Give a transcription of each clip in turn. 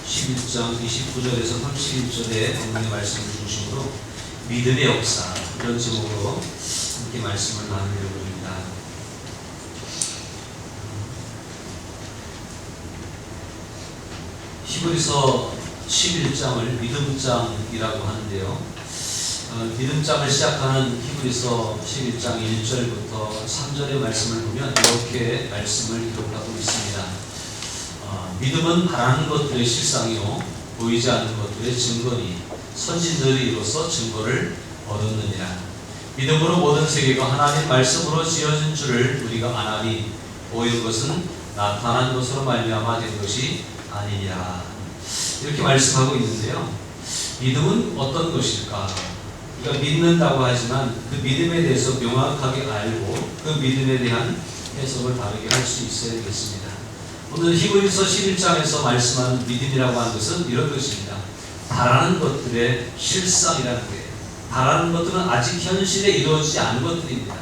11장 29절에서 31절의 본문의 말씀을 중심으로 믿음의 역사, 이런 제목으로 함께 말씀을 나누려고 합니다. 히브리서 11장을 믿음장이라고 하는데요. 믿음장을 시작하는 히브리서 11장 1절부터 3절의 말씀을 보면 이렇게 말씀을 기록하고 있습니다. 믿음은 바라는 것들의 실상이요 보이지 않는 것들의 증거니 선지자들이 이로써 증거를 얻었느니라. 믿음으로 모든 세계가 하나님 말씀으로 지어진 줄을 우리가 아나니 보이는 것은 나타난 것으로 말미암아 된 것이 아니니라. 이렇게 말씀하고 있는데요. 믿음은 어떤 것일까? 우리가 믿는다고 하지만 그 믿음에 대해서 명확하게 알고 그 믿음에 대한 해석을 바르게 할 수 있어야 되겠습니다. 오늘 히브리서 11장에서 말씀하는 믿음이라고 하는 것은 이런 것입니다. 바라는 것들의 실상이라는 거예요. 바라는 것들은 아직 현실에 이루어지지 않은 것들입니다.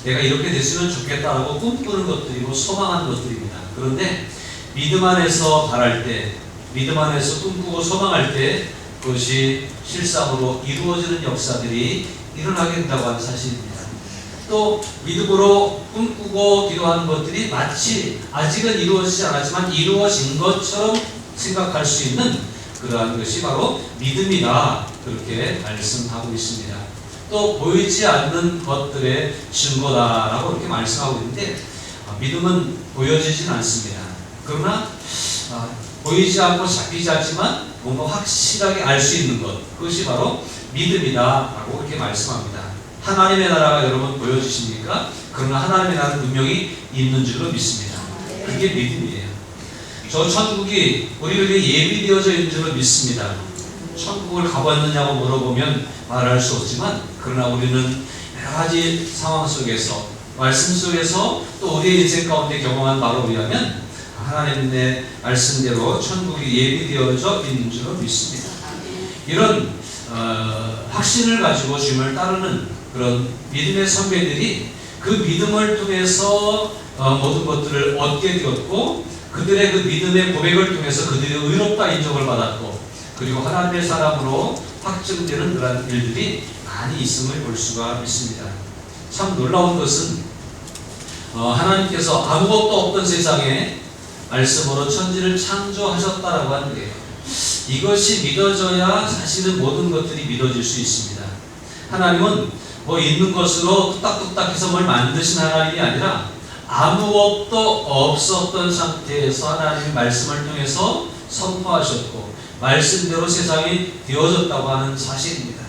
내가 이렇게 됐으면 좋겠다라고 꿈꾸는 것들이고 소망하는 것들입니다. 그런데 믿음 안에서 바랄 때, 믿음 안에서 꿈꾸고 소망할 때 그것이 실상으로 이루어지는 역사들이 일어나게 된다고 하는 사실입니다. 또 믿음으로 꿈꾸고 기도하는 것들이 마치 아직은 이루어지지 않았지만 이루어진 것처럼 생각할 수 있는 그러한 것이 바로 믿음이다, 그렇게 말씀하고 있습니다. 또 보이지 않는 것들의 증거다라고 이렇게 말씀하고 있는데 믿음은 보여지진 않습니다. 그러나 보이지 않고 잡히지 않지만 뭔가 확실하게 알 수 있는 것, 그것이 바로 믿음이다라고 이렇게 말씀합니다. 하나님의 나라가 여러분 보여지십니까? 그러나 하나님의 나라는 분명히 있는 줄로 믿습니다. 그게 믿음이에요. 저 천국이 우리에게 예비되어져 있는 줄로 믿습니다. 천국을 가봤느냐고 물어보면 말할 수 없지만 그러나 우리는 여러 가지 상황 속에서 말씀 속에서 또 우리의 인생 가운데 경험한 바로 우리라면 하나님의 말씀대로 천국이 예비되어져 있는 줄로 믿습니다. 이런 확신을 가지고 주님을 따르는 그런 믿음의 선배들이 그 믿음을 통해서 모든 것들을 얻게 되었고 그들의 그 믿음의 고백을 통해서 그들이 의롭다 인정을 받았고 그리고 하나님의 사람으로 확증되는 그런 일들이 많이 있음을 볼 수가 있습니다. 참 놀라운 것은 하나님께서 아무것도 없던 세상에 말씀으로 천지를 창조하셨다라고 하는 거예요. 이것이 믿어져야 사실은 모든 것들이 믿어질 수 있습니다. 하나님은 뭐 있는 것으로 뚝딱뚝딱 해서 뭘 만드신 하나님이 아니라 아무것도 없었던 상태에서 하나님의 말씀을 통해서 선포하셨고 말씀대로 세상이 되어졌다고 하는 사실입니다.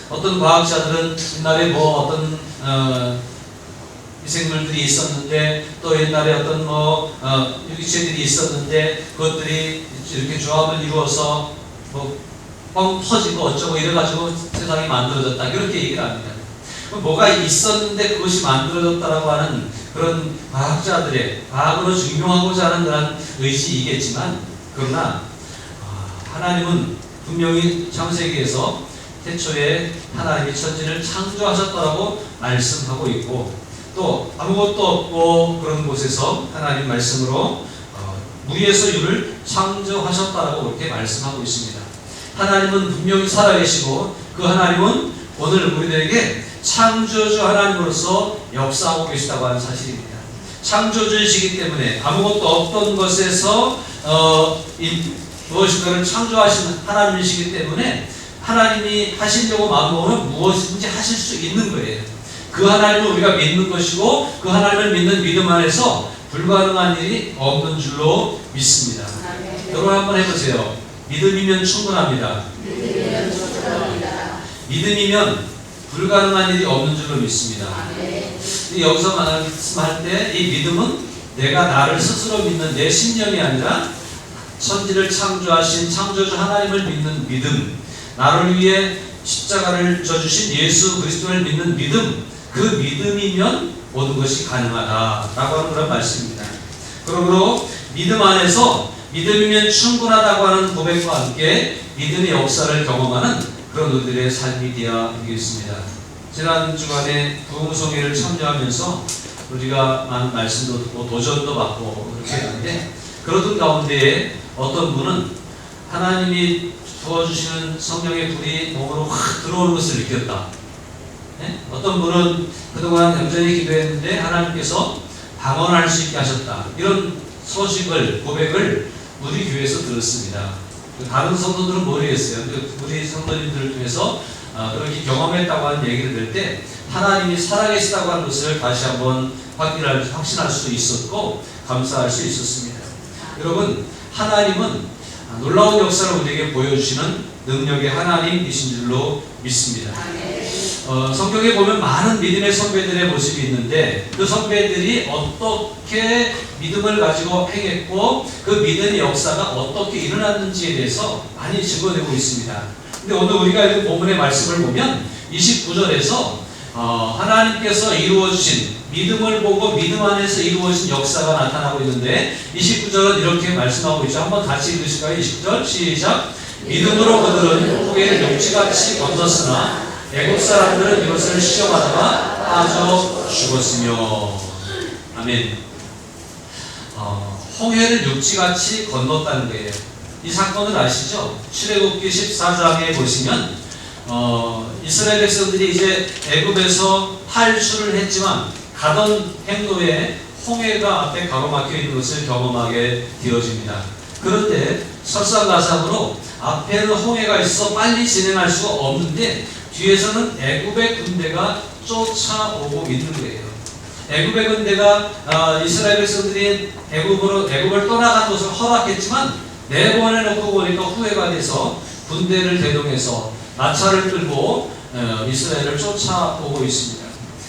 어떤 과학자들은 옛날에 뭐 어떤 미생물들이 있었는데 또 옛날에 어떤 유기체들이 있었는데 그것들이 이렇게 조합을 이루어서 뻥 터지고 어쩌고 이래가지고 세상이 만들어졌다, 그렇게 얘기를 합니다. 뭐가 있었는데 그것이 만들어졌다라고 하는 그런 과학자들의 과학으로 증명하고자 하는 그런 의지이겠지만 그러나 하나님은 분명히 창세기에서 태초에 하나님이 천지를 창조하셨다라고 말씀하고 있고 또 아무것도 없고 그런 곳에서 하나님 말씀으로 무리에서 유를 창조하셨다라고 그렇게 말씀하고 있습니다. 하나님은 분명히 살아계시고 그 하나님은 오늘 우리들에게 창조주 하나님으로서 역사하고 계시다고 하는 사실입니다. 창조주이시기 때문에 아무것도 없던 것에서 무엇인가를 창조하신 하나님이시기 때문에 하나님이 하시려고 마음먹으면 무엇이든지 하실 수 있는 거예요. 그 하나님을 우리가 믿는 것이고 그 하나님을 믿는 믿음 안에서 불가능한 일이 없는 줄로 믿습니다. 여러분 한번 해보세요. 믿음이면 충분합니다. 믿음이면 불가능한 일이 없는 줄로 믿습니다. 여기서 말씀할 때 이 믿음은 내가 나를 스스로 믿는 내 신념이 아니라 천지를 창조하신 창조주 하나님을 믿는 믿음, 나를 위해 십자가를 져주신 예수 그리스도를 믿는 믿음, 그 믿음이면 모든 것이 가능하다라고 하는 그런 말씀입니다. 그러므로 믿음 안에서 믿음이면 충분하다고 하는 고백과 함께 믿음의 역사를 경험하는 그런 우리들의 삶이 되어야 되겠습니다. 지난 주간에 부흥성회를 참여하면서 우리가 많은 말씀도 듣고 도전도 받고 그렇게 했는데 그러던 가운데에 어떤 분은 하나님이 부어주시는 성령의 불이 몸으로 확 들어오는 것을 느꼈다. 네? 어떤 분은 그동안 얌전히 기도했는데 하나님께서 방언할 수 있게 하셨다. 이런 소식을, 고백을 우리 교회에서 들었습니다. 다른 성도들은 모르겠어요. 우리 성도님들을 통해서 그렇게 경험했다고 하는 얘기를 들을 때 하나님이 살아계시다고 하는 것을 다시 한번 확신할 수 있었고 감사할 수 있었습니다. 여러분, 하나님은 놀라운 역사를 우리에게 보여주시는 능력의 하나님이신 줄로 믿습니다. 성경에 보면 많은 믿음의 선배들의 모습이 있는데 그 선배들이 어떻게 믿음을 가지고 행했고 그 믿음의 역사가 어떻게 일어났는지에 대해서 많이 증거되고 있습니다. 근데 오늘 우리가 이 본문의 말씀을 보면 29절에서 하나님께서 이루어주신 믿음을 보고 믿음 안에서 이루어진 역사가 나타나고 있는데 29절은 이렇게 말씀하고 있죠. 한번 같이 읽으실까요? 29절 시작. 믿음으로 그들은 홍해를 육지같이 건넜으나 애국 사람들은 이것을 시험하다가 빠져 죽었으며. 아멘. 홍해를 육지같이 건넜다는 거예요. 이 사건을 아시죠? 출애굽기 14장에 보시면 이스라엘 백성들이 이제 애굽에서 탈출을 했지만 가던 행로에 홍해가 앞에 가로막혀 있는 것을 경험하게 되어집니다. 그런데 설상가상으로 앞에는 홍해가 있어 빨리 진행할 수가 없는데 뒤에서는 애굽의 군대가 쫓아오고 있는 거예요. 애굽의 군대가 이스라엘 백성들이 애굽을 떠나간 것을 허락했지만 내보내놓고 보니까 후회가 돼서 군대를 대동해서 마차를 끌고 이스라엘을 쫓아오고 있습니다.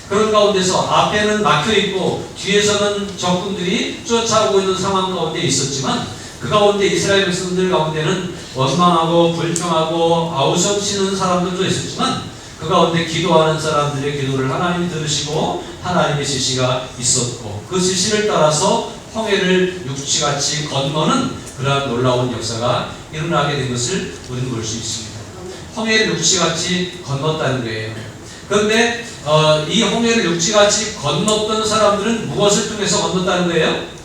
그런 가운데서 앞에는 막혀있고 뒤에서는 적군들이 쫓아오고 있는 상황 가운데 있었지만 그 가운데 이스라엘 백성들 가운데는 원망하고 불평하고 아우성치는 사람들도 있었지만 그 가운데 기도하는 사람들의 기도를 하나님이 들으시고 하나님의 지시가 있었고 그 지시를 따라서 홍해를 육지같이 건너는 그러한 놀라운 역사가 일어나게 된 것을 우리는 볼 수 있습니다. 홍해를 육지같이 건넜다는 거예요. 그런데 이 홍해를 육지같이 건넜던 사람들은 무엇을 통해서 건넜다는 거예요?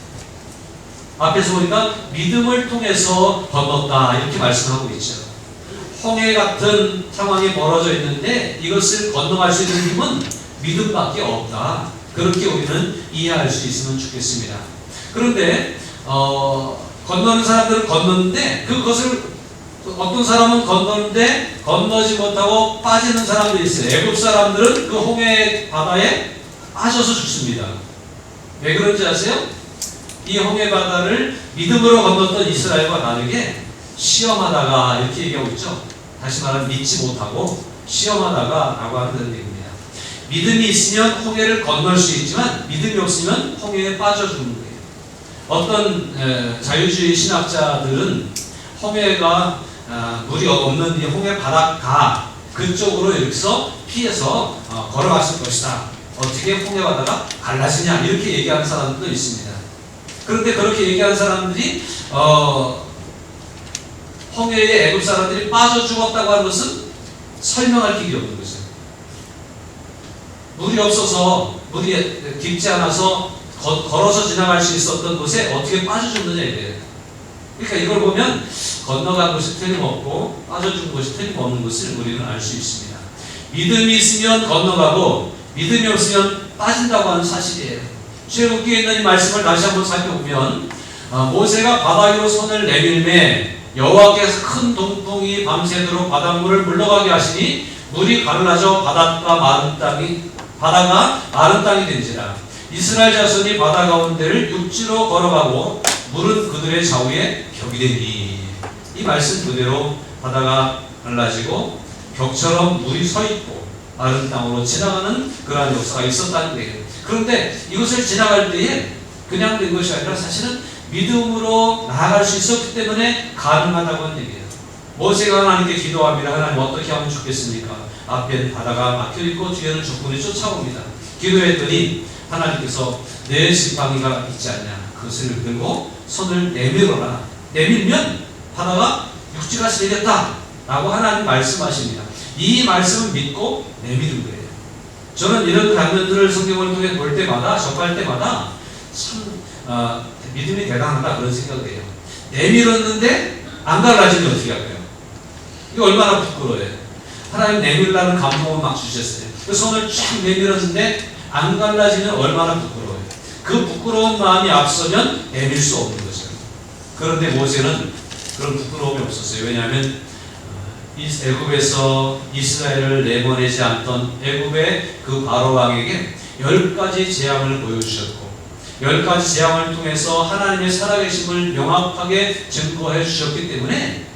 앞에서 보니까 믿음을 통해서 건넜다 이렇게 말씀하고 있죠. 홍해 같은 상황이 벌어져 있는데 이것을 건너갈 수 있는 힘은 믿음밖에 없다. 그렇게 우리는 이해할 수 있으면 좋겠습니다. 그런데 건너는 사람들은 건너는데 그것을 어떤 사람은 건너는데 건너지 못하고 빠지는 사람들이 있어요. 애굽 사람들은 그 홍해 바다에 빠져서 죽습니다. 왜 그런지 아세요? 이 홍해 바다를 믿음으로 건넜던 이스라엘과 다르게 시험하다가 이렇게 얘기하고 있죠. 다시 말하면 믿지 못하고 시험하다가 라고 하는 얘기입니다. 믿음이 있으면 홍해를 건널 수 있지만 믿음이 없으면 홍해에 빠져 죽는 거예요. 어떤 자유주의 신학자들은 홍해가 물이 없는 이 홍해 바닷가 그쪽으로 여기서 피해서 걸어갔을 것이다. 어떻게 홍해 바다가 갈라지냐 이렇게 얘기하는 사람들도 있습니다. 그런데 그렇게 얘기하는 사람들이 홍해에 애굽 사람들이 빠져 죽었다고 하는 것은 설명할 길이 없는 것이에요. 물이 없어서 물이 깊지 않아서 걸어서 지나갈 수 있었던 곳에 어떻게 빠져 죽느냐 이래요. 그러니까 이걸 보면 건너간 것이 틀림없고 빠져 죽은 것이 틀림없는 것을 우리는 알 수 있습니다. 믿음이 있으면 건너가고 믿음이 없으면 빠진다고 하는 사실이에요. 출애굽기에 있는 이 말씀을 다시 한번 살펴보면 모세가 바다 위로 손을 내밀매 여호와께서 큰 동풍이 밤새도록 바닷물을 물러가게 하시니 물이 가라져 바다가 마른 땅이 된지라. 이스라엘 자손이 바다 가운데를 육지로 걸어가고 물은 그들의 좌우에 벽이 되니. 이 말씀 그대로 바다가 갈라지고 벽처럼 물이 서 있고 마른 땅으로 지나가는 그러한 역사가 있었다는 거예요. 그런데 이것을 지나갈 때에 그냥 된 것이 아니라 사실은 믿음으로 나아갈 수 있었기 때문에 가능하다고 하는 얘기예요. 모세가 하나님께 기도합니다. 하나님 어떻게 하면 좋겠습니까? 앞에는 바다가 막혀있고 뒤에는 적군이 쫓아옵니다. 기도했더니 하나님께서 내 지팡이가 있지 않냐 그것을 들고 손을 내밀어라. 내밀면 바다가 육지같이 되겠다 라고 하나님 말씀하십니다. 이 말씀을 믿고 내미는 거예요. 저는 이런 장면들을 성경을 통해 볼 때마다 접할 때마다 참 믿음이 대단하다 그런 생각을 해요. 내밀었는데 안 갈라지면 어떻게 할까요? 이거 얼마나 부끄러워요. 하나님 내밀라는 감동을 막 주셨어요. 그 손을 쫙 내밀었는데 안 갈라지면 얼마나 부끄러워요. 그 부끄러운 마음이 앞서면 내밀 수 없는 거죠. 그런데 모세는 그런 부끄러움이 없었어요. 왜냐하면 애굽에서 이스라엘을 내보내지 않던 애굽의 그 바로 왕에게 10가지 재앙을 보여주셨고 10가지 재앙을 통해서 하나님의 살아계심을 명확하게 증거해 주셨기 때문에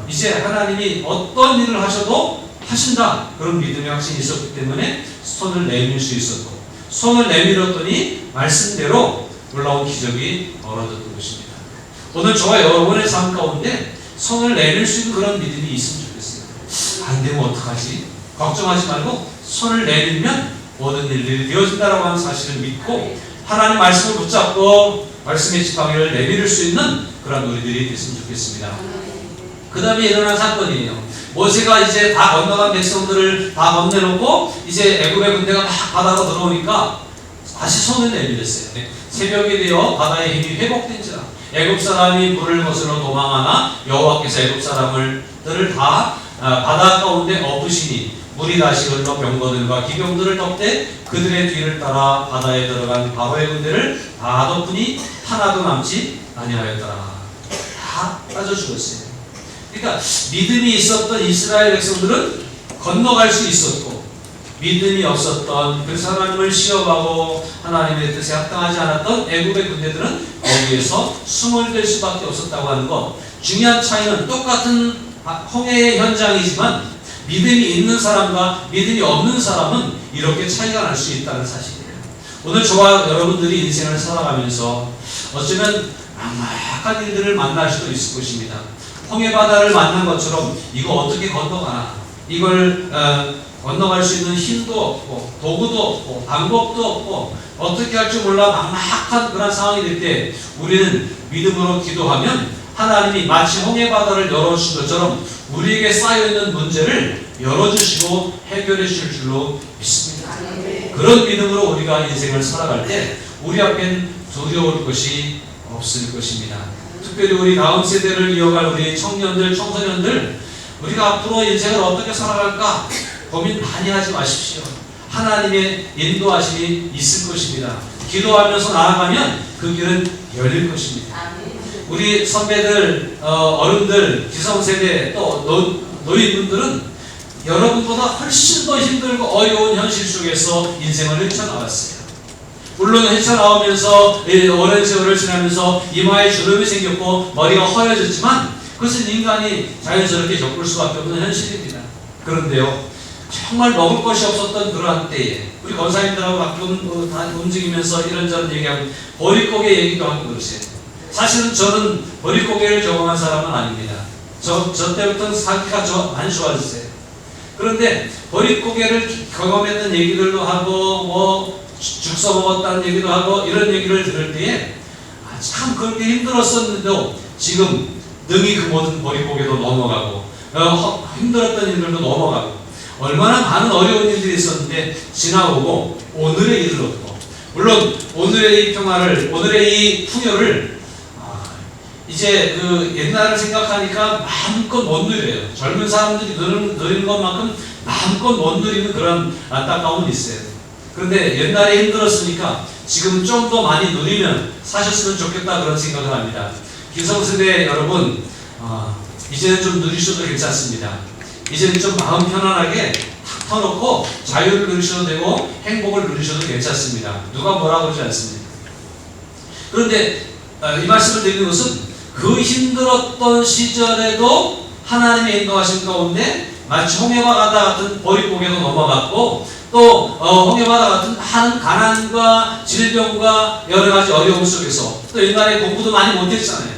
이제 하나님이 어떤 일을 하셔도 하신다, 그런 믿음의 확신이 있었기 때문에 손을 내밀 수 있었고, 손을 내밀었더니 말씀대로 놀라운 기적이 벌어졌던 것입니다. 오늘 저와 여러분의 삶 가운데 손을 내밀 수 있는 그런 믿음이 있으면 좋겠어요. 안 되면 어떡하지? 걱정하지 말고 손을 내밀면 모든 일들이 되어진다라고 하는 사실을 믿고 하나님 말씀을 붙잡고 말씀의 지팡이를 내밀을 수 있는 그런 우리들이 됐으면 좋겠습니다. 그 다음에 일어난 사건이에요. 모세가 이제 다 건너간 백성들을 다 건네놓고 이제 애굽의 군대가 막 바다로 들어오니까 다시 손을 내밀었어요. 새벽이 되어 바다의 힘이 회복된지라 애굽 사람이 물을 거슬러 도망하나 여호와께서 애굽 사람들을 다 바다 가운데 엎으시니 물이 다시 흘러 병거들과 기병들을 덮되 그들의 뒤를 따라 바다에 들어간 바로의 군대를 다 덮으니 하나도 남지 아니하였더라. 다 빠져 죽었어요. 그러니까 믿음이 있었던 이스라엘 백성들은 건너갈 수 있었고, 믿음이 없었던 그 하나님을 시험하고 하나님의 뜻에 합당하지 않았던 애굽의 군대들은 거기에서 숨을 댈 수밖에 없었다고 하는 것. 중요한 차이는 똑같은 홍해의 현장이지만 믿음이 있는 사람과 믿음이 없는 사람은 이렇게 차이가 날 수 있다는 사실이에요. 오늘 저와 여러분들이 인생을 살아가면서 어쩌면 막막한 일들을 만날 수도 있을 것입니다. 홍해바다를 만난 것처럼 이거 어떻게 건너가나, 이걸 건너갈 수 있는 힘도 없고 도구도 없고 방법도 없고 어떻게 할 줄 몰라 막막한 그런 상황이 될 때 우리는 믿음으로 기도하면 하나님이 마치 홍해바다를 열어주신 것처럼 우리에게 쌓여있는 문제를 열어주시고 해결해 주실 줄로 믿습니다. 그런 믿음으로 우리가 인생을 살아갈 때 우리 앞엔 두려울 것이 없을 것입니다. 특별히 우리 다음 세대를 이어갈 우리 청년들, 청소년들, 우리가 앞으로 인생을 어떻게 살아갈까 고민 많이 하지 마십시오. 하나님의 인도하심이 있을 것입니다. 기도하면서 나아가면 그 길은 열릴 것입니다. 우리 선배들, 어른들, 기성세대, 또 노인분들은 여러분보다 훨씬 더 힘들고 어려운 현실 속에서 인생을 헤쳐나왔어요. 물론 헤쳐나오면서 오랜 세월을 지나면서 이마에 주름이 생겼고 머리가 허여졌지만 그것은 인간이 자연스럽게 겪을 수밖에 없는 현실입니다. 그런데요, 정말 먹을 것이 없었던 그러한 때에 우리 권사님들하고 가끔 다 움직이면서 이런저런 얘기하고 보릿고개 얘기도 하고 그러세요. 사실은 저는 보릿고개를 경험한 사람은 아닙니다. 저 때부터는 상태가 많이 좋아졌어요. 그런데 보릿고개를 경험했던 얘기들도 하고 죽 써먹었다는 얘기도 하고 이런 얘기를 들을 때에 참 그렇게 힘들었었는데도 지금 능히 그 모든 보릿고개도 넘어가고 힘들었던 일들도 넘어가고 얼마나 많은 어려운 일들이 있었는데 지나오고 오늘의 일을 얻고, 물론 오늘의 이 평화를, 오늘의 이 풍요를 이제 그 옛날을 생각하니까 마음껏 못 누려요. 젊은 사람들이 누리는 것만큼 마음껏 못 누리는 그런 안타까움이 있어요. 그런데 옛날에 힘들었으니까 지금 좀 더 많이 누리면 사셨으면 좋겠다 그런 생각을 합니다. 기성세대 여러분, 이제는 좀 누리셔도 괜찮습니다. 이제는 좀 마음 편안하게 탁 터놓고 자유를 누리셔도 되고 행복을 누리셔도 괜찮습니다. 누가 뭐라 그러지 않습니다. 그런데 이 말씀을 드리는 것은 그 힘들었던 시절에도 하나님의 인도하심 가운데 마치 홍해바다 같은 보릿고개도 넘어갔고 또 홍해바다 같은 한 가난과 질병과 여러 가지 어려움 속에서 또 옛날에 공부도 많이 못했잖아요.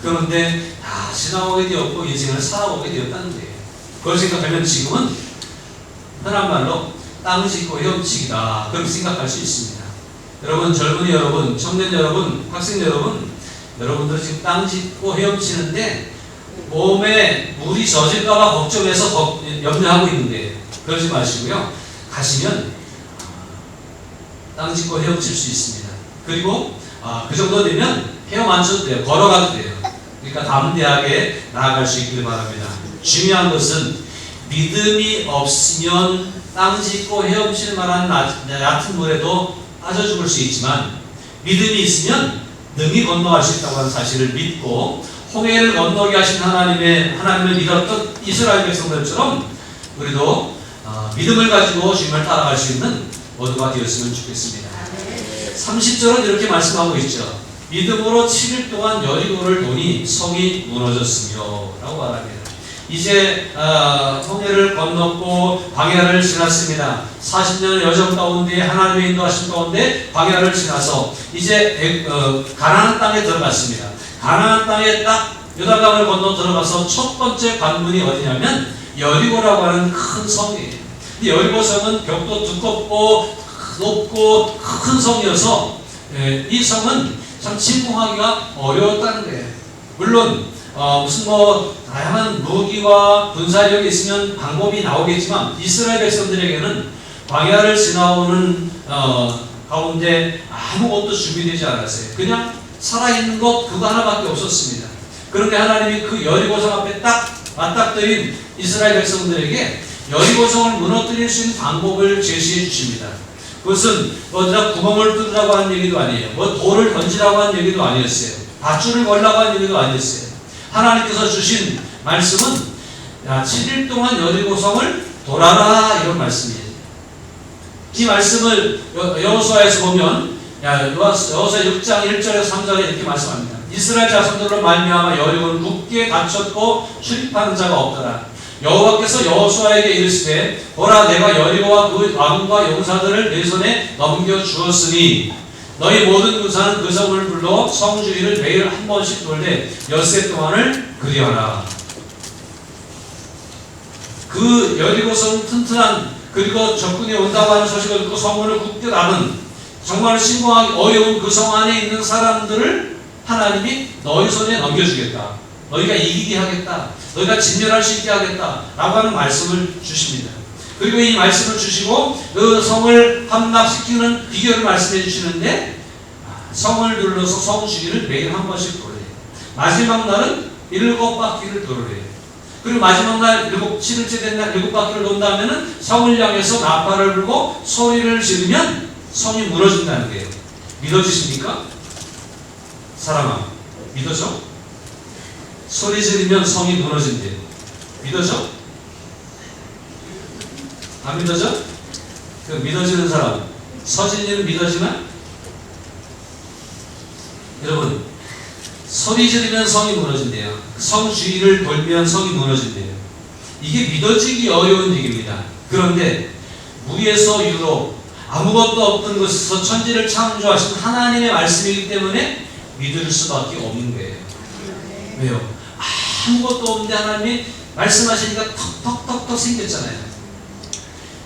그런데 다 지나오게 되었고 인생을 살아오게 되었다는 거예요. 그걸 생각하면 지금은 흔한 말로 땅 짚고 헤엄치기다 그렇게 생각할 수 있습니다. 여러분, 젊은이 여러분, 청년 여러분, 학생 여러분, 여러분들 지금 땅 짚고 헤엄치는데 몸에 물이 젖을까봐 걱정해서 염려하고 있는데 그러지 마시고요. 가시면 땅 짚고 헤엄칠 수 있습니다. 그리고 그 정도 되면 헤엄 안 쳐도 돼요. 걸어가도 돼요. 그러니까 담대하게 나아갈 수 있길 바랍니다. 중요한 것은 믿음이 없으면 땅 짚고 헤엄칠 만한 얕은 물에도 빠져 죽을 수 있지만 믿음이 있으면 능히 건너갈 수 있다고 하는 사실을 믿고 홍해를 건너게 하신 하나님을 믿었던 이스라엘 백성들처럼 우리도 믿음을 가지고 주님을 따라갈 수 있는 모두가 되었으면 좋겠습니다. 30절은 이렇게 말씀하고 있죠. 믿음으로 7일 동안 여리고를 도니 성이 무너졌으며 라고 말합니다. 이제 홍해를 건넜고 광야를 지났습니다. 40년의 여정 가운데 하나님의 인도하심 가운데 광야를 지나서 이제 가나안 땅에 들어갔습니다. 가나안 땅에 딱 요단강을 건너 들어가서 첫 번째 관문이 어디냐면 여리고라고 하는 큰 성이에요. 근데 여리고 성은 벽도 두껍고 높고 큰 성이어서 이 성은 참 침공하기가 어려웠다는 거예요. 물론 무슨 다양한 무기와 군사력이 있으면 방법이 나오겠지만 이스라엘 백성들에게는 광야를 지나오는 가운데 아무것도 준비되지 않았어요. 그냥 살아있는 것 그거 하나밖에 없었습니다. 그런데 하나님이 그 여리고성 앞에 딱 맞닥뜨린 이스라엘 백성들에게 여리고성을 무너뜨릴 수 있는 방법을 제시해 주십니다. 그것은 구멍을 뚫으라고 하는 얘기도 아니에요. 돌을 던지라고 하는 얘기도 아니었어요. 밧줄을 걸라고 하는 얘기도 아니었어요. 하나님께서 주신 말씀은 7일 동안 여리고성을 돌아라 이런 말씀이에요. 이 말씀을 여호수아에서 보면 여호수아 6장 1절에서 3절에 이렇게 말씀합니다. 이스라엘 자손들로 말미암아 여리고는 굳게 닫혔고 출입하는 자가 없더라. 여호와께서 여호수아에게 이르시되 보라 내가 여리고와 그 왕과 용사들을 내 손에 넘겨 주었으니 너희 모든 군사는 그 성을 불러 성 주위를 매일 한 번씩 돌되 엿새 동안을 그리하라. 그 여리고성 튼튼한 그리고 적군이 온다고 하는 소식을 듣고 성문을 굳게 닫은 정말 신고하기 어려운 그 성 안에 있는 사람들을 하나님이 너희 손에 넘겨주겠다. 너희가 이기게 하겠다. 너희가 진멸할 수 있게 하겠다. 라고 하는 말씀을 주십니다. 그리고 이 말씀을 주시고 그 성을 함락시키는 비결을 말씀해 주시는데 성을 둘러서 성 주위를 매일 한 번씩 돌래요. 마지막 날은 7바퀴를 돌래요. 그리고 마지막 날 7일째 된 날 7바퀴를 돈다면 성을 향해서 나팔을 불고 소리를 지르면 성이 무너진다는 거예요. 믿어지십니까? 사람아, 믿어져? 소리 지르면 성이 무너진대요. 믿어져? 안 믿어져? 그 믿어지는 사람, 서진이는 믿어지나? 여러분, 소리 지르면 성이 무너진대요. 성 주위를 돌면 성이 무너진대요. 이게 믿어지기 어려운 얘기입니다. 그런데 무에서 유로 아무것도 없던 곳에서 천지를 창조하신 하나님의 말씀이기 때문에 믿을 수밖에 없는 거예요. 왜요? 아무것도 없는데 하나님이 말씀하시니까 턱턱턱턱 생겼잖아요.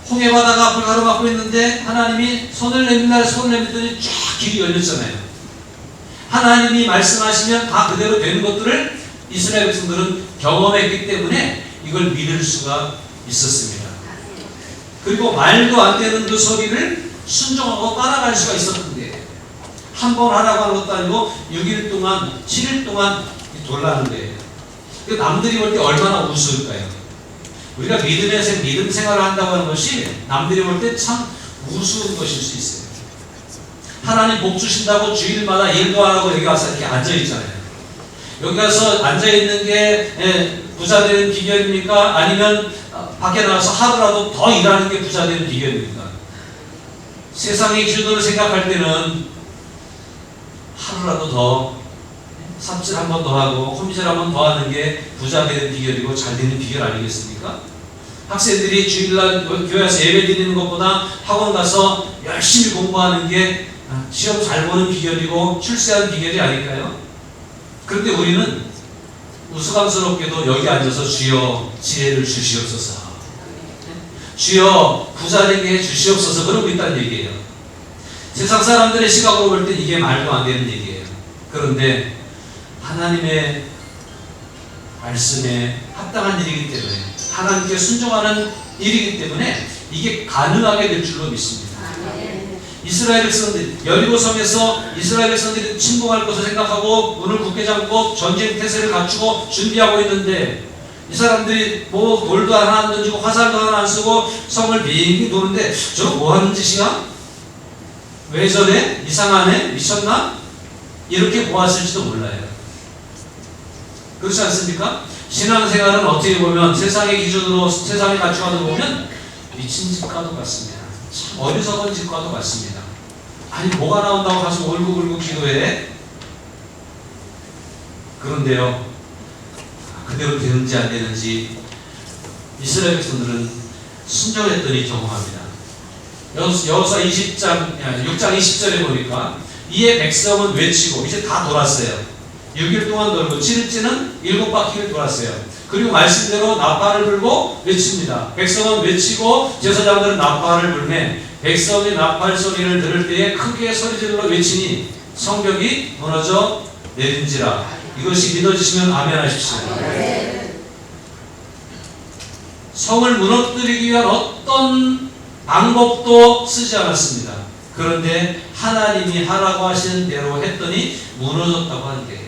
홍해바다가 앞을 가로막고 있는데 하나님이 손을 내밀더니 쫙 길이 열렸잖아요. 하나님이 말씀하시면 다 그대로 되는 것들을 이스라엘 백성들은 경험했기 때문에 이걸 믿을 수가 있었습니다. 그리고 말도 안 되는 그 소리를 순종하고 따라갈 수가 있었던 거예요. 한 번 하라고 하는 것도 아니고 6일 동안 7일 동안 돌라는 거예요. 남들이 볼 때 얼마나 우스울까요? 우리가 믿음 생활을 한다고 하는 것이 남들이 볼 때 참 우스운 것일 수 있어요. 하나님 복 주신다고 주일마다 일도 안 하고 여기 와서 이렇게 앉아있잖아요. 여기 가서 앉아있는 게 부자 되는 비결입니까? 아니면 밖에 나가서 하루라도 더 일하는 게 부자 되는 비결입니까? 세상의 기준으로 생각할 때는 하루라도 더 삽질 한 번 더 하고 홈질 한 번 더 하는 게 부자 되는 비결이고 잘 되는 비결 아니겠습니까? 학생들이 주일날 교회에서 예배 드리는 것보다 학원 가서 열심히 공부하는 게 시험 잘 보는 비결이고 출세하는 비결이 아닐까요? 그런데 우리는 우스꽝스럽게도 여기 앉아서 주여 지혜를 주시옵소서, 주여 부자 되게 해주시옵소서 그러고 있다는 얘기예요. 세상 사람들의 시각으로 볼 때 이게 말도 안 되는 얘기예요. 그런데 하나님의 말씀에 합당한 일이기 때문에 하나님께 순종하는 일이기 때문에 이게 가능하게 될 줄로 믿습니다. 이스라엘 백성들, 여리고성에서 이스라엘 백성들이 침공할 것을 생각하고 문을 굳게 잠고 전쟁 태세를 갖추고 준비하고 있는데, 이 사람들이 뭐 돌도 하나 안 던지고 화살도 하나 안 쓰고 성을 빙빙 도는데 저거 뭐 하는 짓이야? 왜 저래? 이상하네? 미쳤나? 이렇게 보았을지도 몰라요. 그렇지 않습니까? 신앙생활은 어떻게 보면 세상의 기준으로, 세상의 가치관으로 보면 미친 짓과도 같습니다. 참 어리석은 짓과도 같습니다. 아니 뭐가 나온다고 가서 울고불고 기도해? 그런데요, 그대로 되는지 안 되는지 이스라엘 백성들은 순종했더니 경험합니다. 여호수아 6장 20절에 보니까 이에 백성은 외치고, 이제 다 돌았어요. 6일 동안 돌고 7일째는 7바퀴를 돌았어요. 그리고 말씀대로 나팔을 불고 외칩니다. 백성은 외치고 제사장들은 나팔을 불매 백성이 나팔 소리를 들을 때에 크게 소리질러 외치니 성벽이 무너져 내린지라. 이것이 믿어지시면 아멘 하십시오. 성을 무너뜨리기 위한 어떤 방법도 쓰지 않았습니다. 그런데 하나님이 하라고 하시는 대로 했더니 무너졌다고 하는 거예요.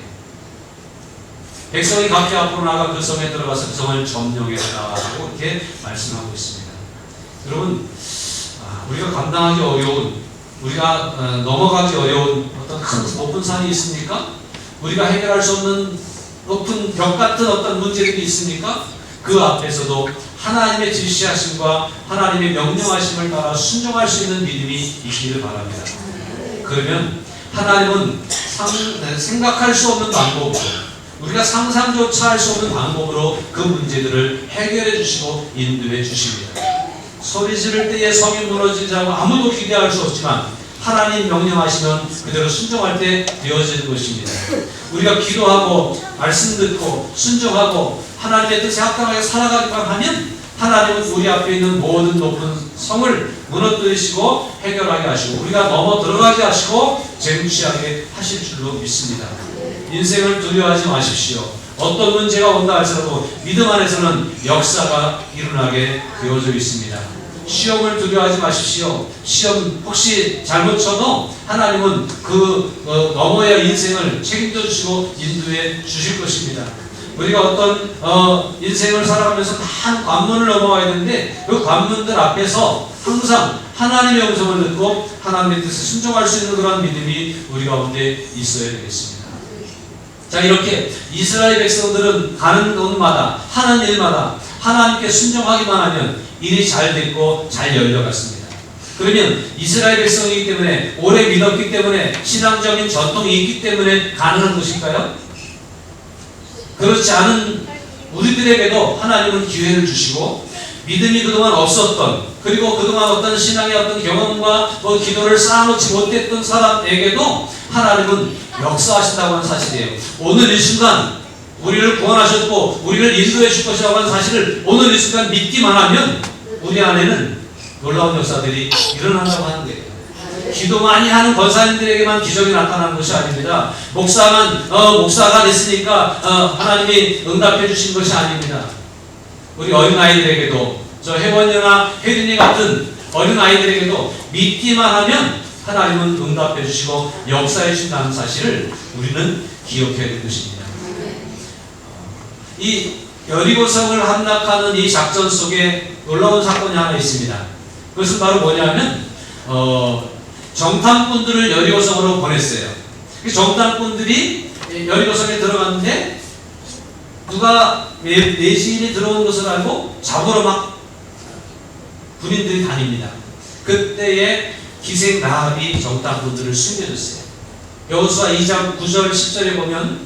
백성이 각기 앞으로 나가 그 성에 들어가서 그 성을 점령했다고 이렇게 말씀하고 있습니다. 여러분, 우리가 감당하기 어려운, 우리가 넘어가기 어려운 어떤 큰 높은 산이 있습니까? 우리가 해결할 수 없는 높은 벽 같은 어떤 문제들이 있습니까? 그 앞에서도 하나님의 지시하심과 하나님의 명령하심을 따라 순종할 수 있는 믿음이 있기를 바랍니다. 그러면 하나님은 생각할 수 없는 방법으로, 우리가 상상조차 할 수 없는 방법으로 그 문제들을 해결해 주시고 인도해 주십니다. 소리 지를 때에 성이 무너지자고 아무도 기대할 수 없지만 하나님 명령하시면 그대로 순종할 때 되어지는 것입니다. 우리가 기도하고 말씀 듣고 순종하고 하나님의 뜻에 합당하게 살아가기만 하면 하나님은 우리 앞에 있는 모든 높은 성을 무너뜨리시고 해결하게 하시고 우리가 넘어 들어가게 하시고 쟁취하게 하실 줄로 믿습니다. 인생을 두려워하지 마십시오. 어떤 문제가 온다 할지라도 믿음 안에서는 역사가 일어나게 되어져 있습니다. 시험을 두려워하지 마십시오. 시험 혹시 잘못 쳐도 하나님은 넘어야 인생을 책임져 주시고 인도해 주실 것입니다. 우리가 어떤 인생을 살아가면서 한 관문을 넘어가야 되는데 그 관문들 앞에서 항상 하나님의 음성을 듣고 하나님의 뜻에 순종할 수 있는 그런 믿음이 우리 가운데 있어야 되겠습니다. 자, 이렇게 이스라엘 백성들은 가는 곳마다 하는 일마다 하나님께 순종하기만 하면 일이 잘 됐고 잘 열려갔습니다. 그러면 이스라엘 백성이기 때문에 오래 믿었기 때문에 신앙적인 전통이 있기 때문에 가능한 것일까요? 그렇지 않은 우리들에게도 하나님은 기회를 주시고 믿음이 그동안 없었던, 그리고 그동안 어떤 신앙의 어떤 경험과 기도를 쌓아놓지 못했던 사람에게도 하나님은 역사하신다고 하는 사실이에요. 오늘 이 순간 우리를 구원하셨고 우리를 인도해 줄 것이라고 하는 사실을 오늘 이 순간 믿기만 하면 우리 안에는 놀라운 역사들이 일어난다고 하는 거예요. 기도 많이 하는 권사님들에게만 기적이 나타나는 것이 아닙니다. 목사가 됐으니까 하나님이 응답해 주신 것이 아닙니다. 우리 어린아이들에게도, 저 혜원이나 혜린이 같은 어린아이들에게도 믿기만 하면 하나님은 응답해 주시고 역사해 주신다는 사실을 우리는 기억해야 될 것입니다. 이 여리고성을 함락하는 이 작전 속에 놀라운 사건이 하나 있습니다. 그것은 바로 뭐냐면 정탐꾼들을 여리고성으로 보냈어요. 정탐꾼들이 여리고성에 들어갔는데 누가 내시인이 들어온 것을 알고 잡으러 막 군인들이 다닙니다. 그때에 기생 라합이 정탐꾼들을 숨겨줬어요. 여호수아 2장 9절 10절에 보면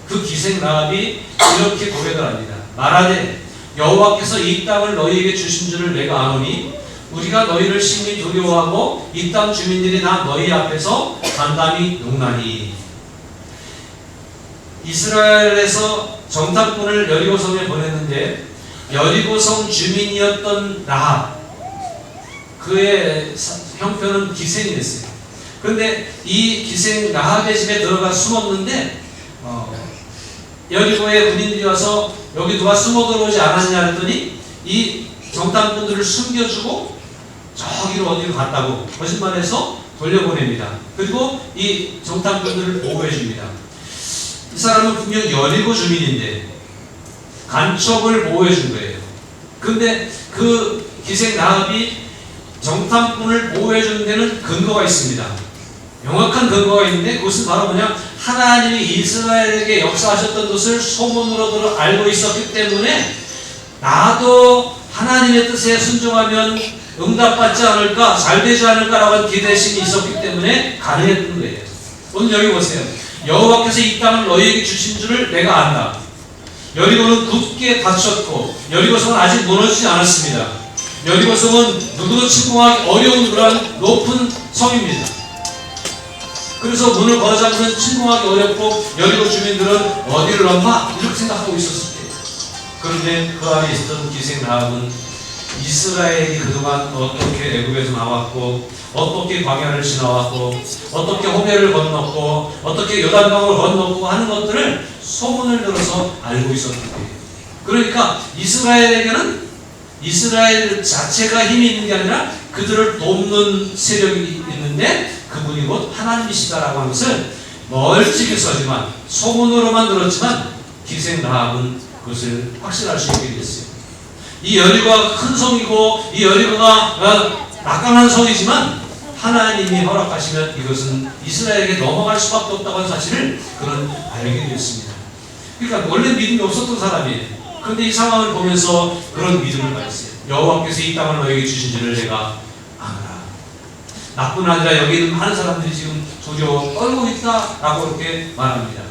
그 기생 라합이 이렇게 고백을 합니다. 말하되 여호와께서 이 땅을 너희에게 주신 줄을 내가 아노니 우리가 너희를 심히 두려워하고 이 땅 주민들이 나 너희 앞에서 단단히 농나니. 이스라엘에서 정탐꾼을 여리고성에 보냈는데 여리고성 주민이었던 라합, 그의 형편은 기생이 됐어요. 그런데 이 기생 라합의 집에 들어가 숨었는데 여리고의 군인들이 와서 여기 누가 숨어 들어오지 않았냐 했더니 이 정탐꾼들을 숨겨주고 저기로 어디로 갔다고 거짓말해서 돌려보냅니다. 그리고 이 정탐꾼들을 보호해 줍니다. 이 사람은 분명 여리고 주민인데 간첩을 보호해 준 거예요. 근데 그 기생 라합이 정탐꾼을 보호해 주는 데는 근거가 있습니다. 명확한 근거가 있는데 그것은 바로 뭐냐, 하나님이 이스라엘에게 역사하셨던 것을 소문으로 알고 있었기 때문에 나도 하나님의 뜻에 순종하면 응답받지 않을까, 잘 되지 않을까라고 하는 기대심이 있었기 때문에 가능했던 거예요. 오늘 여기 보세요. 여호와께서 이 땅을 너희에게 주신 줄을 내가 안다. 여리고는 굳게 닫혔고 여리고성은 아직 무너지지 않았습니다. 여리고성은 누구도 침공하기 어려운 그러한 높은 성입니다. 그래서 문을 걸어잡으면 침공하기 어렵고 여리고 주민들은 어디를 넘나 이렇게 생각하고 있었을 때예요. 그런데 그 안에 있었던 기생 라합은 이스라엘이 그동안 어떻게 애굽에서 나왔고 어떻게 광야를 지나왔고 어떻게 호메를 건넜고 어떻게 요단강을 건넜고 하는 것들을 소문을 들어서 알고 있었던 거예요. 그러니까 이스라엘에게는 이스라엘 자체가 힘이 있는 게 아니라 그들을 돕는 세력이 있는데 그분이 곧 하나님이시다라고 하는 것을 멀찍이서지만 소문으로만 들었지만 기생 라합은 그것을 확실할 수 있게 됐어요. 이 여리고가 큰 성이고 이 여리고가 막강한 성이지만 하나님이 허락하시면 이것은 이스라엘에게 넘어갈 수밖에 없다고 하는 사실을 그는 알게 되었습니다. 그러니까 원래 믿음이 없었던 사람이에요. 그런데 이 상황을 보면서 그런 믿음을 가졌어요. 여호와께서 이 땅을 너에게 주신 줄을 내가 아노라. 나뿐 아니라 여기 있는 많은 사람들이 지금 두려워 떨고 있다라고 이렇게 말합니다.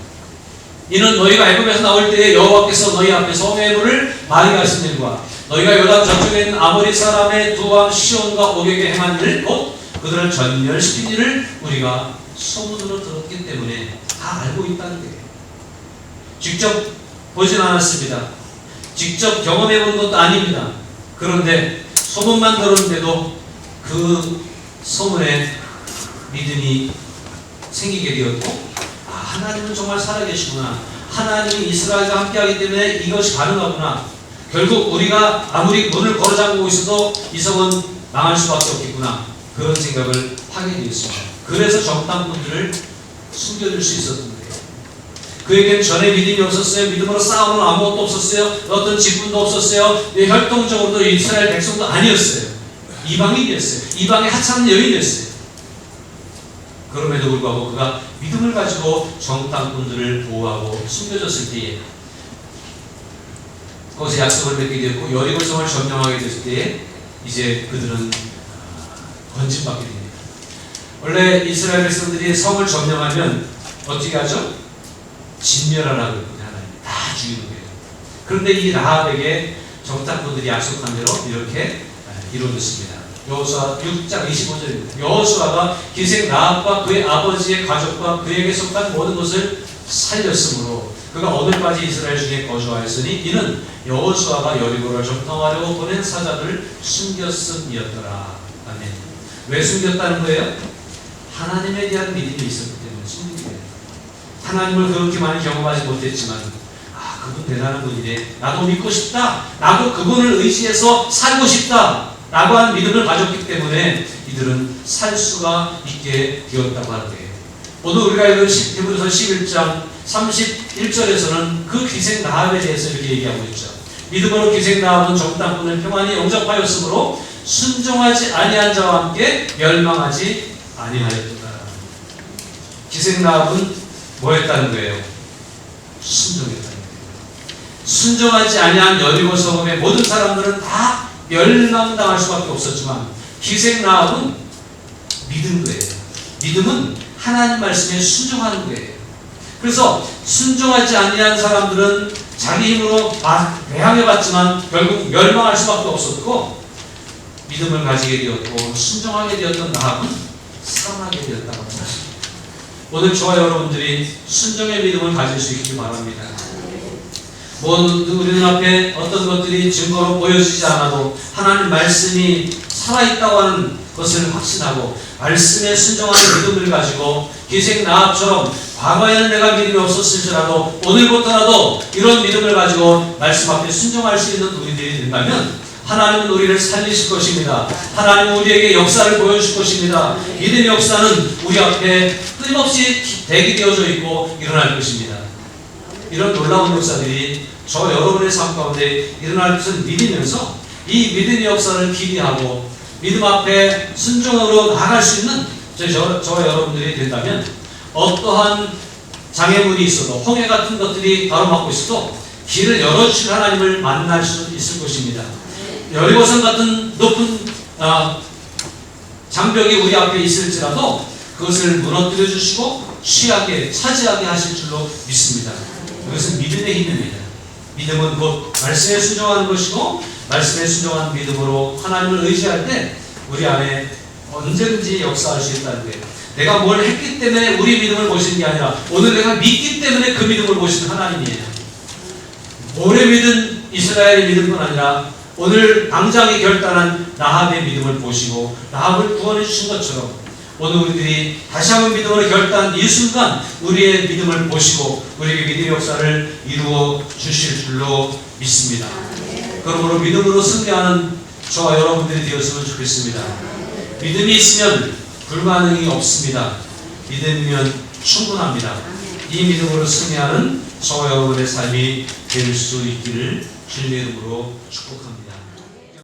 이는 너희가 애굽에서 나올 때에 여호와께서 너희 앞에서 호메물을 마르게 하신 일과 너희가 요단 저쪽에 있는 아모리 사람의 두 왕 시온과 오격에 행한 일, 곧 그들을 전멸시킨 일을 우리가 소문으로 들었기 때문에 다 알고 있다는 거예요. 직접 보진 않았습니다. 직접 경험해 본 것도 아닙니다. 그런데 소문만 들었는데도 그 소문에 믿음이 생기게 되었고, 하나님은 정말 살아계시구나, 하나님이 이스라엘과 함께하기 때문에 이것이 가능하구나, 결국 우리가 아무리 문을 걸어잠그고 있어도 이 성은 망할 수밖에 없겠구나, 그런 생각을 하게 되었습니다. 그래서 정탐꾼들을 숨겨줄 수 있었던 거예요. 그에겐 전에 믿음이 없었어요. 믿음으로 싸우는 아무것도 없었어요. 어떤 직분도 없었어요. 혈통적으로도 이스라엘 백성도 아니었어요. 이방인이었어요. 이방의 하찮은 여인이었어요. 그럼에도 불구하고 그가 믿음을 가지고 정탐꾼들을 보호하고 숨겨졌을 때에 거기서 약속을 맺게 되었고 여리고성을 점령하게 됐을 때에 이제 그들은 건진받게 됩니다. 원래 이스라엘 백성들이 성을 점령하면 어떻게 하죠? 진멸하라고 했거든요. 하나님 다 죽이는 거예요. 그런데 이 라합에게 정탐꾼들이 약속한 대로 이렇게 이루어졌습니다. 여호수아 6장 25절입니다. 여호수아가 기생 라합과 그의 아버지의 가족과 그에게 속한 모든 것을 살렸으므로 그가 오늘까지 이스라엘 중에 거주하였으니 이는 여호수아가 여리고를 점령하려고 보낸 사자들을 숨겼음이었더라. 아멘. 왜 숨겼다는 거예요? 하나님에 대한 믿음이 있었기 때문에 숨긴 거예요. 하나님을 그렇게 많이 경험하지 못했지만 그분 대단한 분이네, 나도 믿고 싶다, 나도 그분을 의지해서 살고 싶다 라고 하는 믿음을 가졌기 때문에 이들은 살 수가 있게 되었다고 하는 거예요. 오늘 우리가 읽은 히브리서 11장 31절에서는 그 기생 라합에 대해서 이렇게 얘기하고 있죠. 믿음으로 기생 라합은 정탐꾼을 평안히 영접하였으므로 순종하지 아니한 자와 함께 멸망하지 아니하였도다. 기생 라합은 뭐 했다는 거예요? 순종했다는 거예요. 순종하지 아니한 여리고 성읍의 모든 사람들은 다 멸망당할 수밖에 없었지만 기생 라합은 믿은 거예요. 믿음은 하나님 말씀에 순종하는 거예요. 그래서 순종하지 아니한 사람들은 자기 힘으로 대항해봤지만 결국 멸망할 수밖에 없었고, 믿음을 가지게 되었고 순종하게 되었던 라합은 살아나게 되었다고 합니다. 오늘 저와 여러분들이 순종의 믿음을 가질 수 있기를 바랍니다. 우리 눈앞에 어떤 것들이 증거로 보여지지 않아도 하나님 말씀이 살아있다고 하는 것을 확신하고 말씀에 순종하는 믿음을 가지고 기생 라합처럼 과거에는 내가 믿음이 없었을지라도 오늘부터라도 이런 믿음을 가지고 말씀 앞에 순종할 수 있는 우리들이 된다면 하나님은 우리를 살리실 것입니다. 하나님은 우리에게 역사를 보여줄 것입니다. 믿음의 역사는 우리 앞에 끊임없이 대기되어져 있고 일어날 것입니다. 이런 놀라운 역사들이 저 여러분의 삶 가운데 일어날 것을 믿으면서 이 믿음의 역사를 기대하고 믿음 앞에 순종으로 나아갈 수 있는 저와 여러분들이 된다면 어떠한 장애물이 있어도 홍해 같은 것들이 가로막고 있어도 길을 열어주실 하나님을 만날 수 있을 것입니다. 여리고성 같은 높은 장벽이 우리 앞에 있을지라도 그것을 무너뜨려 주시고 취하게 차지하게 하실 줄로 믿습니다. 그것은 믿음의 힘입니다. 믿음은 곧 말씀에 순종하는 것이고 말씀에 순종한 믿음으로 하나님을 의지할 때 우리 안에 언제든지 역사할 수 있다는 거예요. 내가 뭘 했기 때문에 우리 믿음을 보시는 게 아니라 오늘 내가 믿기 때문에 그 믿음을 보시는 하나님이에요. 오래 믿은 이스라엘의 믿음뿐 아니라 오늘 당장에 결단한 라합의 믿음을 보시고 라합을 구원해 주신 것처럼 오늘 우리들이 다시 한번 믿음으로 결단한 이 순간 우리의 믿음을 보시고 우리에게 믿음의 역사를 이루어 주실 줄로 믿습니다. 그러므로 믿음으로 승리하는 저와 여러분들이 되었으면 좋겠습니다. 믿음이 있으면 불가능이 없습니다. 믿음이면 충분합니다. 이 믿음으로 승리하는 저와 여러분의 삶이 될 수 있기를 주님의 이름으로 축복합니다.